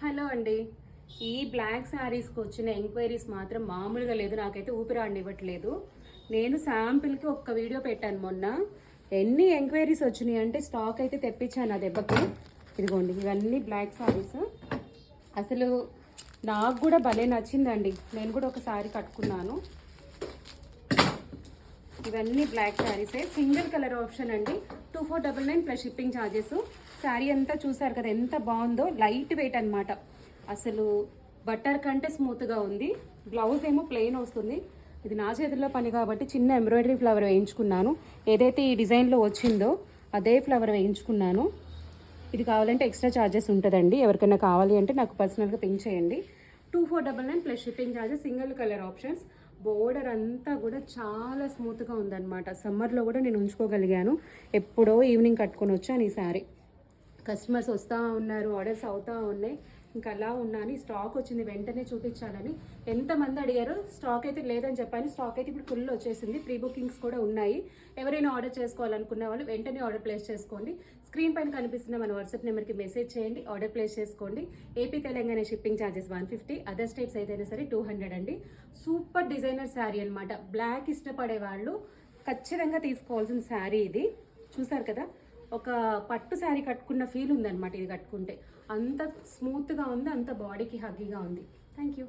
Hello అండి. ఈ black శారీస్కి వచ్చిన ఎంక్వైరీస్ మాత్రం మామూలుగా లేదు. నాకైతే ఊపిరాడనివ్వట్లేదు. నేను శాంపిల్కి ఒక్క వీడియో పెట్టాను మొన్న. ఎన్ని ఎంక్వైరీస్ వచ్చినాయి అంటే స్టాక్ అయితే తెప్పించాను ఆ దెబ్బకి. ఇదిగోండి, ఇవన్నీ బ్లాక్ శారీస్. అసలు నాకు కూడా భలే నచ్చిందండి. నేను కూడా ఒకసారి కట్టుకున్నాను. ఇవన్నీ బ్లాక్ శారీసే, సింగిల్ కలర్ ఆప్షన్ అండి. 2499 ప్లస్ షిప్పింగ్ ఛార్జెస్. శారీ అంతా చూసారు కదా ఎంత బాగుందో. లైట్ వెయిట్ అనమాట. అసలు బట్టర్ కంటే స్మూత్గా ఉంది. బ్లౌజ్ ఏమో ప్లెయిన్ వస్తుంది. ఇది నా చేతుల్లో పని కాబట్టి చిన్న ఎంబ్రాయిడరీ ఫ్లవర్ వేయించుకున్నాను. ఏదైతే ఈ డిజైన్లో వచ్చిందో అదే ఫ్లవర్ వేయించుకున్నాను. ఇది కావాలంటే ఎక్స్ట్రా ఛార్జెస్ ఉంటుందండి. ఎవరికైనా కావాలి అంటే నాకు పర్సనల్గా పింక్ చేయండి. 2499 plus shipping charges, single colour options. Border అంతా కూడా చాలా స్మూత్గా ఉందన్నమాట. సమ్మర్లో కూడా నేను ఉంచుకోగలిగాను. ఎప్పుడో ఈవినింగ్ కట్టుకొని వచ్చాను ఈ శారీ. కస్టమర్స్ వస్తూ ఉన్నారు, ఆర్డర్స్ అవుతూ ఉన్నాయి. ఇంకా అలా ఉన్నాను. స్టాక్ వచ్చింది వెంటనే చూపించాలని ఎంతమంది అడిగారు. స్టాక్ అయితే లేదని చెప్పాను. స్టాక్ అయితే ఇప్పుడు ఫుల్ వచ్చేసింది. ప్రీ బుకింగ్స్ కూడా ఉన్నాయి. ఎవరైనా ఆర్డర్ చేసుకోవాలనుకున్న వాళ్ళు వెంటనే ఆర్డర్ ప్లేస్ చేసుకోండి. స్క్రీన్ పైన కనిపిస్తున్న మన వాట్సాప్ నెంబర్కి మెసేజ్ చేయండి, ఆర్డర్ ప్లేస్ చేసుకోండి. AP Telangana shipping charges 150, other states అయితేనే సరే 200 అండి. సూపర్ డిజైనర్ శారీ అనమాట. బ్లాక్ ఇష్టపడే వాళ్ళు ఖచ్చితంగా తీసుకోవాల్సిన శారీ ఇది. చూసారు కదా, ఒక పట్టు శారీ కట్టుకున్న ఫీల్ ఉందన్నమాట ఇది కట్టుకుంటే. అంత స్మూత్గా ఉంది, అంత బాడీకి హగ్గీగా ఉంది. Thank you.